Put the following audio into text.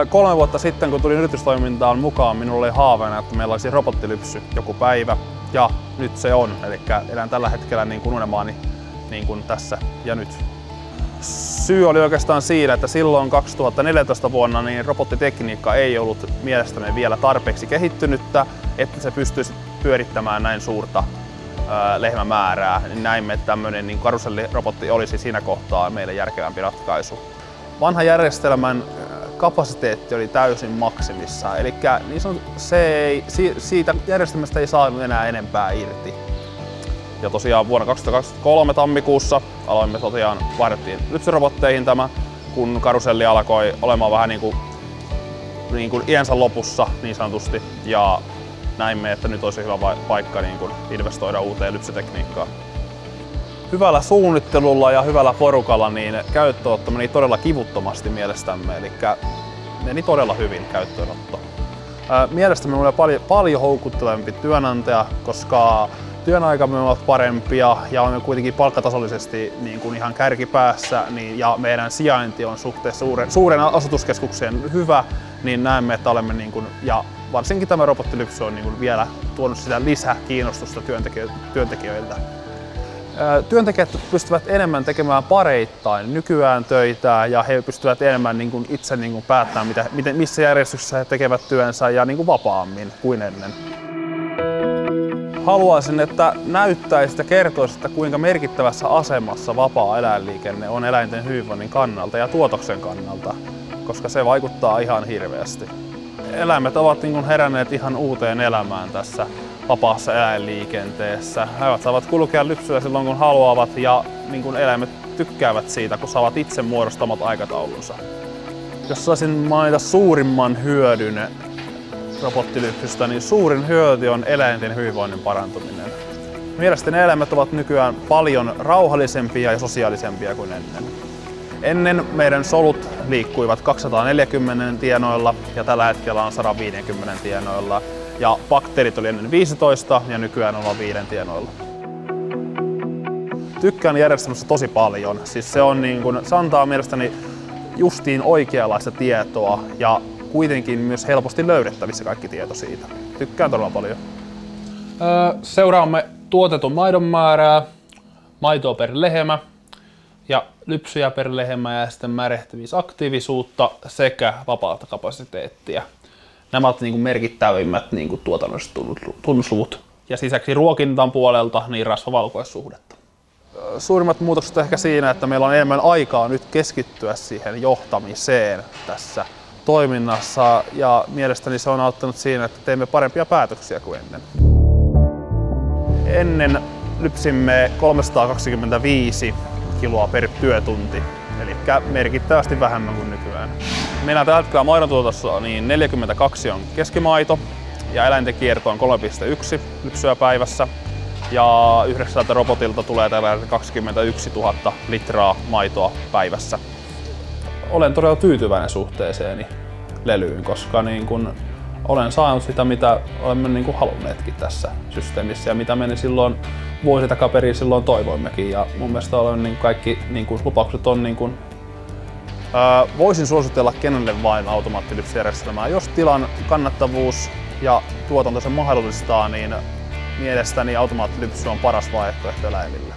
3 vuotta sitten, kun tulin yritystoimintaan mukaan, minulla oli haaveena, että meillä olisi robottilypsy joku päivä. Ja nyt se on, eli elän tällä hetkellä niin kuin unelmaani niin kuin tässä ja nyt. Syy oli oikeastaan siinä, että silloin 2014 vuonna niin robottitekniikka ei ollut mielestäni vielä tarpeeksi kehittynyttä, että se pystyisi pyörittämään näin suurta lehmämäärää. Näimme, että tämmöinen niin karusellirobotti olisi siinä kohtaa meille järkevämpi ratkaisu. Vanhan järjestelmän kapasiteetti oli täysin maksimissa, eli siitä järjestelmästä ei saanut enää enempää irti. Ja tosiaan vuonna 2023 tammikuussa vaihdettiin lypsyrobotteihin tämä, kun karuselli alkoi olemaan vähän niin kuin iänsä lopussa niin sanotusti. Ja näimme, että nyt olisi hyvä paikka niin kuin investoida uuteen lypsytekniikkaan. Hyvällä suunnittelulla ja hyvällä porukalla niin käyttöönotto meni todella kivuttomasti mielestämme, eli meni todella hyvin käyttöönotto. Mielestämme oli paljon houkuttelevampi työnantaja, koska työnaikamme ovat parempia ja olemme kuitenkin palkkatasollisesti niin kuin ihan kärkipäässä ja meidän sijainti on suhteessa suuren asutuskeskukseen hyvä, niin näemme, että olemme ja varsinkin tämä robottilypsy on vielä tuonut sitä lisäkiinnostusta työntekijöiltä. Työntekijät pystyvät enemmän tekemään pareittain nykyään töitä ja he pystyvät enemmän itse päättämään, missä järjestyksessä he tekevät työnsä ja vapaammin kuin ennen. Haluaisin, että näyttäisi ja kertoisi, että kuinka merkittävässä asemassa vapaa eläinliikenne on eläinten hyvinvoinnin kannalta ja tuotoksen kannalta, koska se vaikuttaa ihan hirveästi. Eläimet ovat heränneet ihan uuteen elämään tässä vapaassa eläinliikenteessä. He saavat kulkea lypsyä silloin kun haluavat ja eläimet tykkäävät siitä, kun saavat itse muodostamat aikataulunsa. Jos saisin mainita suurimman hyödyn robottilypsystä, niin suurin hyöty on eläinten hyvinvoinnin parantuminen. Mielestäni eläimet ovat nykyään paljon rauhallisempia ja sosiaalisempia kuin ennen. Ennen meidän solut liikkuivat 240 tienoilla ja tällä hetkellä on 150 tienoilla. Ja bakteerit oli ennen 15 ja nykyään ollaan 5 tienoilla. Tykkään järjestelmässä tosi paljon. Siis se antaa mielestäni justiin oikeanlaista tietoa ja kuitenkin myös helposti löydettävissä kaikki tieto siitä. Tykkään todella paljon. Seuraamme tuotetun maidon määrää, maitoa per lehmä ja lypsyjä per lehmä ja sitten märehtimisaktiivisuutta sekä vapaata kapasiteettia. Nämä ovat merkittävimmät tuotannolliset tunnusluvut. Ja lisäksi ruokintan puolelta niin rasvavalkuaissuhdetta. Suurimmat muutokset ehkä siinä, että meillä on enemmän aikaa nyt keskittyä siihen johtamiseen tässä toiminnassa ja mielestäni se on auttanut siinä, että teemme parempia päätöksiä kuin ennen. Ennen lypsimme 325 kiloa per työtunti, eli merkittävästi vähemmän kuin nykyään. Meillä tällä hetkellä maidontuotossa niin 42 on keskimaito ja eläinten kierto on 3,1 lypsyä päivässä ja 9 robotilta tulee tällä 21 000 litraa maitoa päivässä. Olen todella tyytyväinen suhteeseeni lelyyn, koska olen saanut sitä, mitä olemme halunneetkin tässä systeemissä ja mitä me silloin vuosi takaperin silloin toivoimmekin. Ja mun mielestä kaikki lupaukset on voisin suositella kenelle vain automaattilypsyjärjestelmää. Jos tilan kannattavuus ja tuotanto sen mahdollistaa, niin mielestäni automaattilypsy on paras vaihtoehto eläimille.